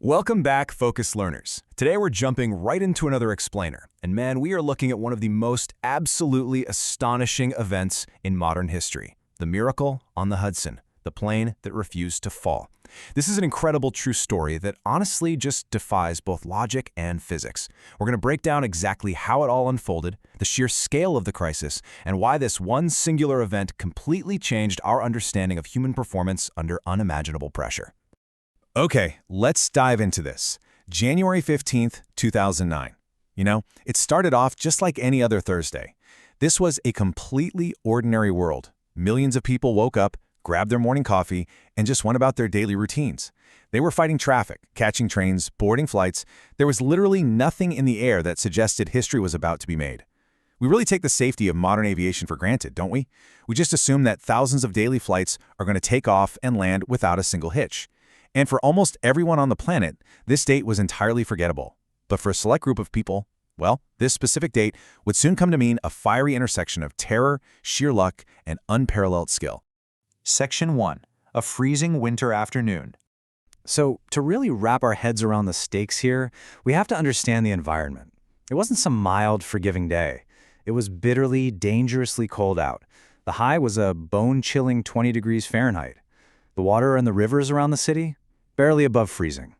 Welcome back, Focus Learners. Today we're jumping right into another explainer, and man, we are looking at one of the most absolutely astonishing events in modern history, the miracle on the Hudson, the plane that refused to fall. This is an incredible true story that honestly just defies both logic and physics. We're going to break down exactly how it all unfolded, the sheer scale of the crisis, and why this one singular event completely changed our understanding of human performance under unimaginable pressure. Okay, let's dive into this. January 15th, 2009. It started off just like any other Thursday. This was a completely ordinary world. Millions of people woke up, grabbed their morning coffee, and just went about their daily routines. They were fighting traffic, catching trains, boarding flights. There was literally nothing in the air that suggested history was about to be made. We really take the safety of modern aviation for granted, don't we? We just assume that thousands of daily flights are going to take off and land without a single hitch. And for almost everyone on the planet, this date was entirely forgettable. But for a select group of people, well, this specific date would soon come to mean a fiery intersection of terror, sheer luck, and unparalleled skill. Section 1. A freezing winter afternoon. So, to really wrap our heads around the stakes here, we have to understand the environment. It wasn't some mild, forgiving day. It was bitterly, dangerously cold out. The high was a bone-chilling 20 degrees Fahrenheit. The water in the rivers around the city? Barely above freezing.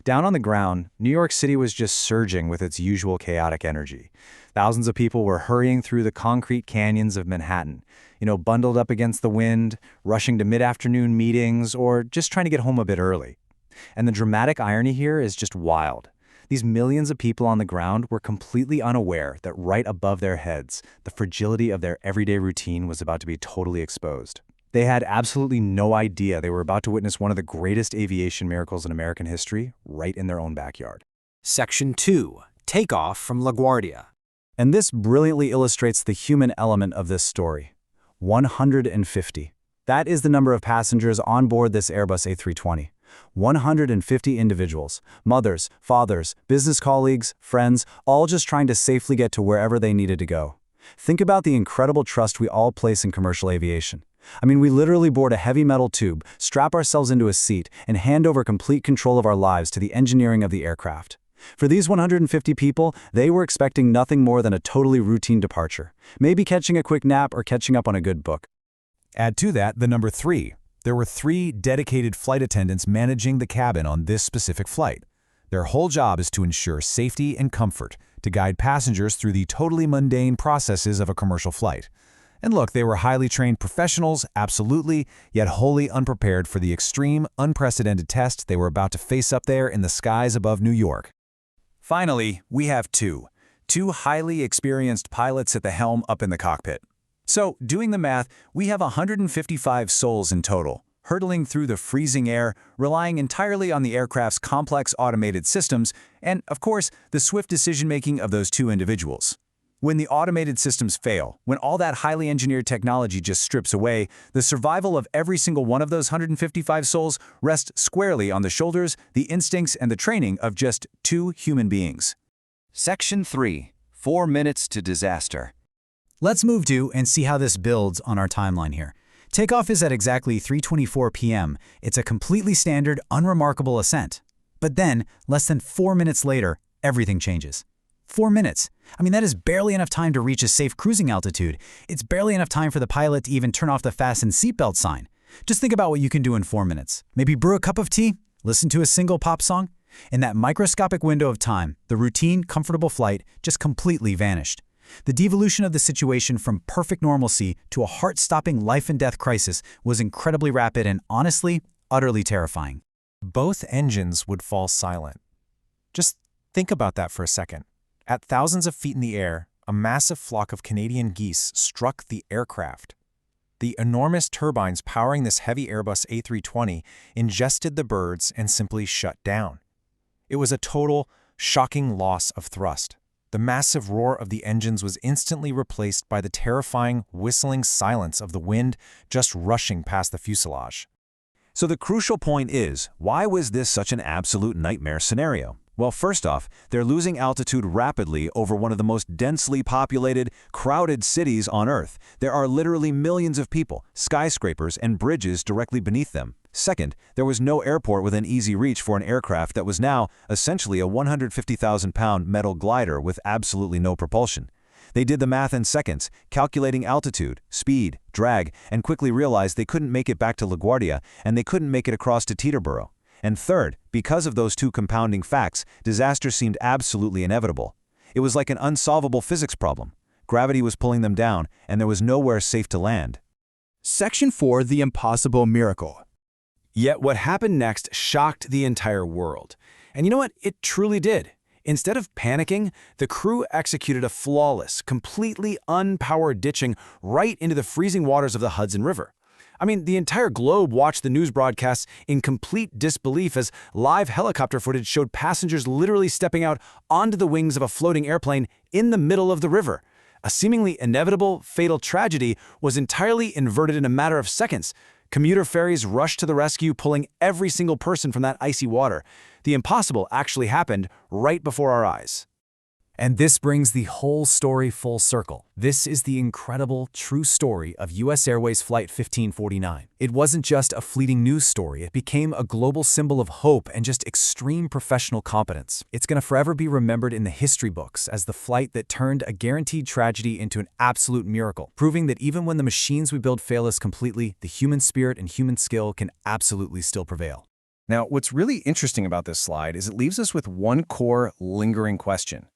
Down on the ground, New York City was just surging with its usual chaotic energy. Thousands of people were hurrying through the concrete canyons of Manhattan, bundled up against the wind, rushing to mid-afternoon meetings, or just trying to get home a bit early. And the dramatic irony here is just wild. These millions of people on the ground were completely unaware that right above their heads, the fragility of their everyday routine was about to be totally exposed. They had absolutely no idea they were about to witness one of the greatest aviation miracles in American history right in their own backyard. Section 2. Takeoff from LaGuardia. And this brilliantly illustrates the human element of this story. 150. That is the number of passengers on board this Airbus A320. 150 individuals, mothers, fathers, business colleagues, friends, all just trying to safely get to wherever they needed to go. Think about the incredible trust we all place in commercial aviation. We literally board a heavy metal tube, strap ourselves into a seat, and hand over complete control of our lives to the engineering of the aircraft. For these 150 people, they were expecting nothing more than a totally routine departure, maybe catching a quick nap or catching up on a good book. Add to that the number 3. There were 3 dedicated flight attendants managing the cabin on this specific flight. Their whole job is to ensure safety and comfort, to guide passengers through the totally mundane processes of a commercial flight. And look, they were highly trained professionals, absolutely, yet wholly unprepared for the extreme, unprecedented test they were about to face up there in the skies above New York. Finally, we have two highly experienced pilots at the helm up in the cockpit. So, doing the math, we have 155 souls in total, hurtling through the freezing air, relying entirely on the aircraft's complex automated systems, and, of course, the swift decision-making of those 2 individuals. When the automated systems fail, when all that highly engineered technology just strips away, the survival of every single one of those 155 souls rests squarely on the shoulders, the instincts, and the training of just 2 human beings. Section 3. 4 minutes to disaster. Let's move to and see how this builds on our timeline here. Takeoff is at exactly 3:24 p.m. It's a completely standard, unremarkable ascent. But then, less than 4 minutes later, everything changes. 4 minutes. That is barely enough time to reach a safe cruising altitude. It's barely enough time for the pilot to even turn off the fasten seatbelt sign. Just think about what you can do in 4 minutes. Maybe brew a cup of tea, listen to a single pop song. In that microscopic window of time, the routine, comfortable flight just completely vanished. The devolution of the situation from perfect normalcy to a heart-stopping life-and-death crisis was incredibly rapid and, honestly, utterly terrifying. Both engines would fall silent. Just think about that for a second. At thousands of feet in the air, a massive flock of Canadian geese struck the aircraft. The enormous turbines powering this heavy Airbus A320 ingested the birds and simply shut down. It was a total, shocking loss of thrust. The massive roar of the engines was instantly replaced by the terrifying, whistling silence of the wind just rushing past the fuselage. So the crucial point is, why was this such an absolute nightmare scenario? Well, first off, they're losing altitude rapidly over one of the most densely populated, crowded cities on Earth. There are literally millions of people, skyscrapers, and bridges directly beneath them. Second, there was no airport within easy reach for an aircraft that was now essentially a 150,000-pound metal glider with absolutely no propulsion. They did the math in seconds, calculating altitude, speed, drag, and quickly realized they couldn't make it back to LaGuardia, and they couldn't make it across to Teterboro. And third, because of those two compounding facts, disaster seemed absolutely inevitable. It was like an unsolvable physics problem. Gravity was pulling them down, and there was nowhere safe to land. Section 4, the impossible miracle. Yet what happened next shocked the entire world. And you know what? It truly did. Instead of panicking, the crew executed a flawless, completely unpowered ditching right into the freezing waters of the Hudson River. I mean, the entire globe watched the news broadcasts in complete disbelief as live helicopter footage showed passengers literally stepping out onto the wings of a floating airplane in the middle of the river. A seemingly inevitable, fatal tragedy was entirely inverted in a matter of seconds. Commuter ferries rushed to the rescue, pulling every single person from that icy water. The impossible actually happened right before our eyes. And this brings the whole story full circle. This is the incredible, true story of U.S. Airways Flight 1549. It wasn't just a fleeting news story. It became a global symbol of hope and just extreme professional competence. It's going to forever be remembered in the history books as the flight that turned a guaranteed tragedy into an absolute miracle, proving that even when the machines we build fail us completely, the human spirit and human skill can absolutely still prevail. Now, what's really interesting about this slide is it leaves us with one core, lingering question.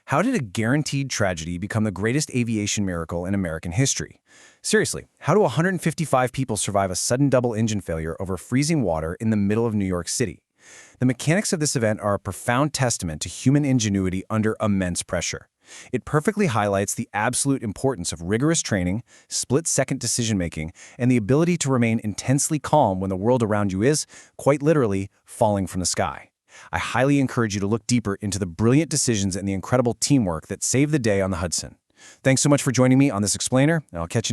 How did a guaranteed tragedy become the greatest aviation miracle in American history? Seriously, how do 155 people survive a sudden double engine failure over freezing water in the middle of New York City? The mechanics of this event are a profound testament to human ingenuity under immense pressure. It perfectly highlights the absolute importance of rigorous training, split-second decision-making, and the ability to remain intensely calm when the world around you is, quite literally, falling from the sky. I highly encourage you to look deeper into the brilliant decisions and the incredible teamwork that saved the day on the Hudson. Thanks so much for joining me on this explainer, and I'll catch you next time.